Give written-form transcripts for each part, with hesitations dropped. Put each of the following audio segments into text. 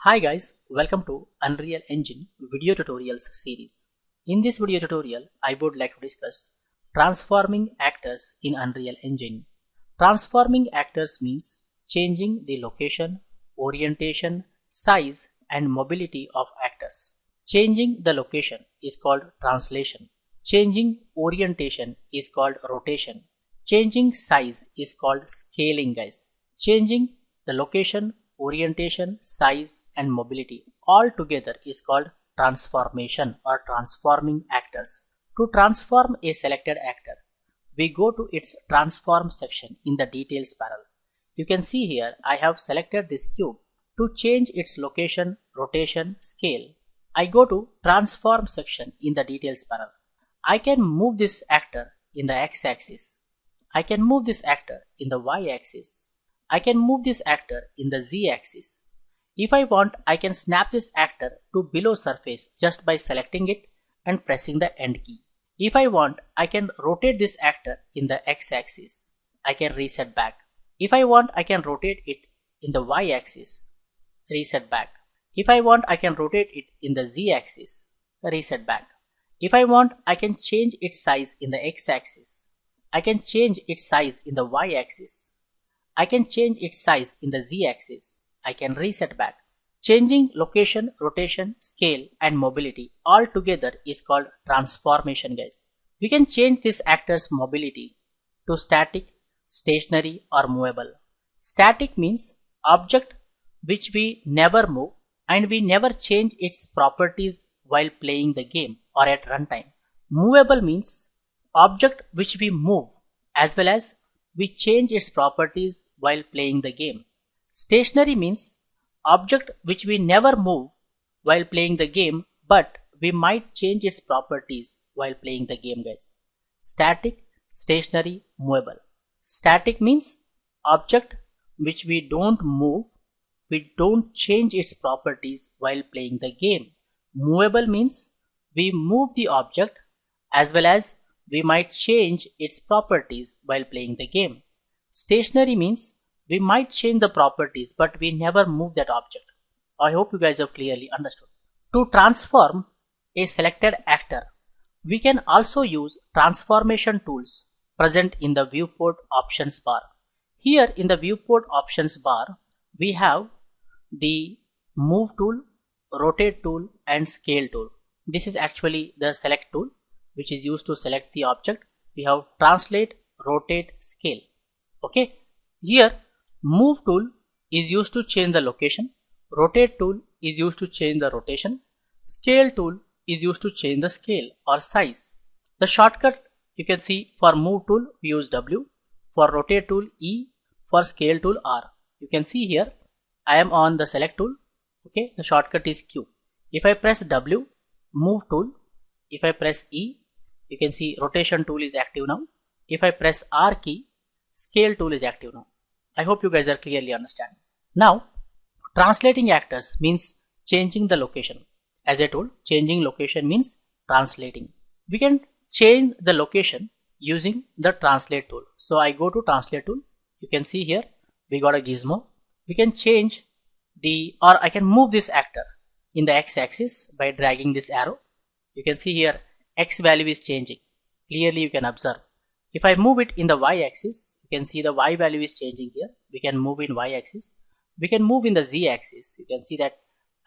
Hi guys, welcome to Unreal Engine video tutorials series. In this video tutorial, I would like to discuss transforming actors in Unreal Engine. Transforming actors means changing the location, orientation, size and mobility of actors. Changing the location is called translation. Changing orientation is called rotation. Changing size is called scaling, guys. Changing the location, orientation, size and mobility all together is called transformation or transforming actors. To transform a selected actor, we go to its transform section in the details panel. You can see here I have selected this cube. To change its location, rotation, scale, I go to transform section in the details panel. I can move this actor in the x-axis. I can move this actor in the y-axis. I can move this actor in the z-axis. If I want, I can snap this actor to below surface just by selecting it and pressing the end key. If I want, I can rotate this actor in the x-axis. I can reset back. If I want, I can rotate it in the y-axis. Reset back. If I want, I can rotate it in the z-axis. Reset back. If I want, I can change its size in the x-axis. I can change its size in the y-axis. I can change its size in the z-axis. I can reset back. Changing location, rotation, scale and mobility all together is called transformation, guys. We can change this actor's mobility to static, stationary or movable. Static means object which we never move and we never change its properties while playing the game or at runtime. Movable means object which we move as well as we change its properties while playing the game. Stationary means object which we never move while playing the game, but we might change its properties while playing the game, guys. Static, stationary, movable. Static means object which we don't move, we don't change its properties while playing the game. Movable means we move the object as well as we might change its properties while playing the game. Stationary means we might change the properties but we never move that object. I hope you guys have clearly understood. To transform a selected actor, we can also use transformation tools present in the viewport options bar. Here in the viewport options bar, we have the move tool, rotate tool and scale tool. This is actually the select tool which is used to select the object. We have translate, rotate, scale. Okay. Here move tool is used to change the location. Rotate tool is used to change the rotation. Scale tool is used to change the scale or size. The shortcut you can see for move tool we use W, for rotate tool E, for scale tool R. You can see here I am on the select tool. Okay, the shortcut is Q. If I press W, move tool. If I press E, you can see rotation tool is active now. If I press R key, scale tool is active now. I hope you guys are clearly understanding. Now, translating actors means changing the location. As I told, changing location means translating. We can change the location using the translate tool. So I go to translate tool. You can see here we got a gizmo. We can change or I can move this actor in the x-axis by dragging this arrow. You can see here x value is changing. Clearly you can observe. If I move it in the y-axis, you can see the y value is changing here. We can move in y-axis. We can move in the z-axis. You can see that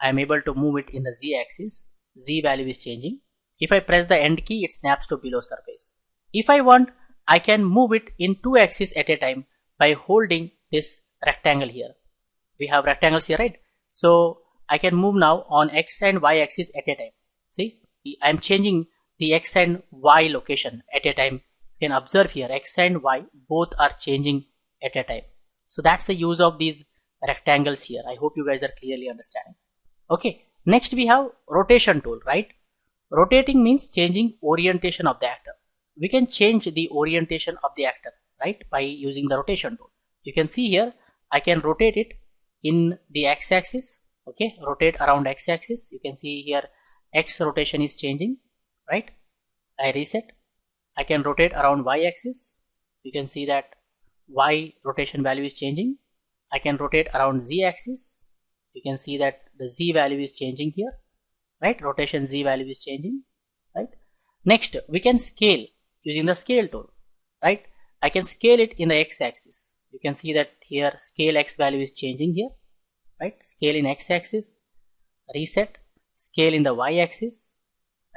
I am able to move it in the z-axis. Z value is changing. If I press the end key, it snaps to below surface. If I want, I can move it in two axes at a time by holding this rectangle here. We have rectangles here, right? So I can move now on x and y axis at a time. See, I am changing the x and y location at a time. You can observe here x and y both are changing at a time. So that's the use of these rectangles here. I hope you guys are clearly understanding. Okay, next we have rotation tool, right? Rotating means changing orientation of the actor. We can change the orientation of the actor, right, by using the rotation tool. You can see here I can rotate it in the x-axis. Okay, rotate around x-axis. You can see here x rotation is changing, right? I reset. I can rotate around y-axis. You can see that y rotation value is changing. I can rotate around z-axis. You can see that the Z value is changing here, right? Rotation Z value is changing, right? Next, we can scale using the scale tool, right? I can scale it in the X axis. You can see that here scale X value is changing here, right? Scale in X axis, reset, scale in the Y axis.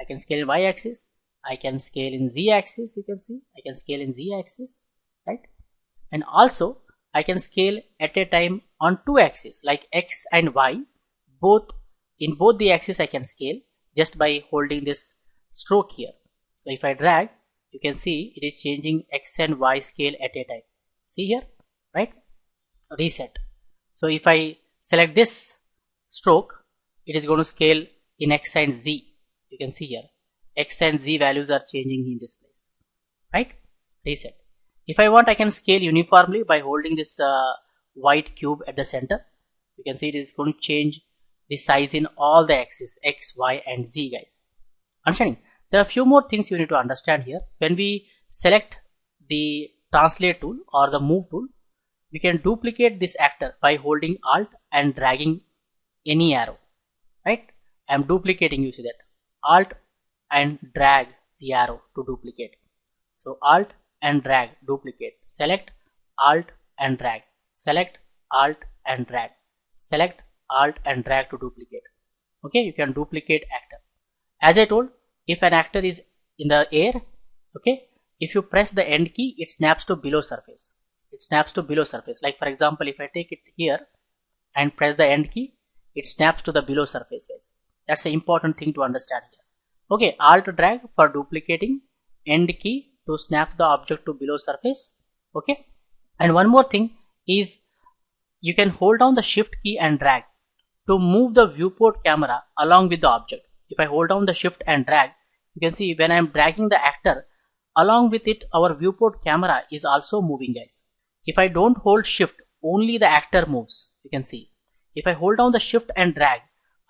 I can scale in Y axis. I can scale in Z axis. You can see I can scale in Z axis, right? And also I can scale at a time on two axes like X and Y. In both the axes I can scale just by holding this stroke here. So if I drag, you can see it is changing X and Y scale at a time. See here, right? Reset. So if I select this stroke, it is going to scale in X and Z. You can see here X and Z values are changing in this place, right? Reset. If I want, I can scale uniformly by holding this white cube at the center. You can see it is going to change the size in all the axes X, Y and Z, guys. Understanding? There are a few more things you need to understand here. When we select the translate tool or the move tool, we can duplicate this actor by holding Alt and dragging any arrow, right? I am duplicating, you see that. Alt and drag the arrow to duplicate. So Alt and drag, duplicate. Select, Alt and drag. Select, Alt and drag. Select, Alt and drag to duplicate. Okay, you can duplicate actor. As I told, if an actor is in the air, okay, if you press the end key, it snaps to below surface. It snaps to below surface. Like for example, if I take it here and press the end key, it snaps to the below surface, guys. That's an important thing to understand here. Okay, Alt drag for duplicating, end key to snap the object to below surface. Okay, and one more thing is you can hold down the shift key and drag to move the viewport camera along with the object. If I hold down the shift and drag, you can see when I am dragging the actor, along with it our viewport camera is also moving, guys. If I don't hold shift, only the actor moves. You can see if I hold down the shift and drag,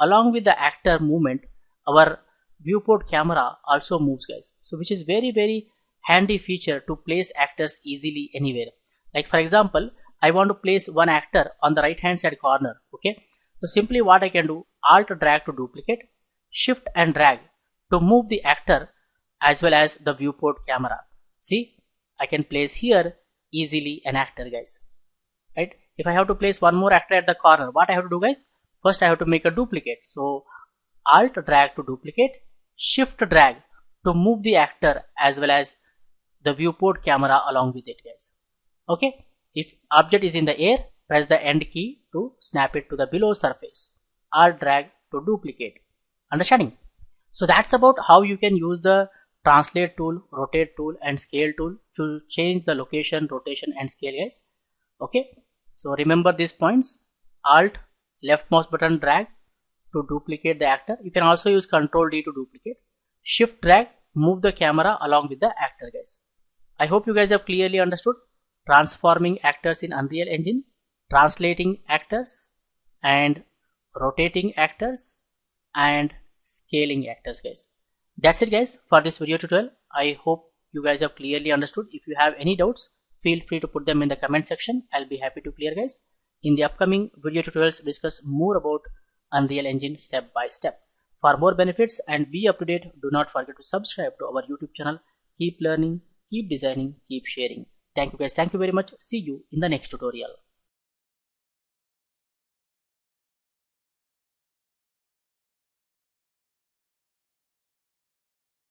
along with the actor movement, our viewport camera also moves, guys. So which is very handy feature to place actors easily anywhere. Like for example, I want to place one actor on the right hand side corner. Okay, so simply what I can do, Alt drag to duplicate, shift and drag to move the actor as well as the viewport camera. See, I can place here easily an actor, guys, right? If I have to place one more actor at the corner, what I have to do, guys? First I have to make a duplicate. So Alt drag to duplicate, shift drag to move the actor as well as the viewport camera along with it, guys. Okay, if object is in the air, press the end key to snap it to the below surface. Alt drag to duplicate. Understanding? So that's about how you can use the translate tool, rotate tool and scale tool to change the location, rotation and scale, guys. Okay, so remember these points. Alt left mouse button drag to duplicate the actor. You can also use Ctrl D to duplicate. Shift drag, move the camera along with the actor, guys. I hope you guys have clearly understood transforming actors in Unreal Engine, translating actors and rotating actors and scaling actors, guys. That's it, guys, for this video tutorial. I hope you guys have clearly understood. If you have any doubts, feel free to put them in the comment section. I'll be happy to clear, guys. In the upcoming video tutorials, we discuss more about Unreal Engine step by step. For more benefits and be up to date, do not forget to subscribe to our YouTube channel. Keep learning, keep designing, keep sharing. Thank you, guys. Thank you very much. See you in the next tutorial.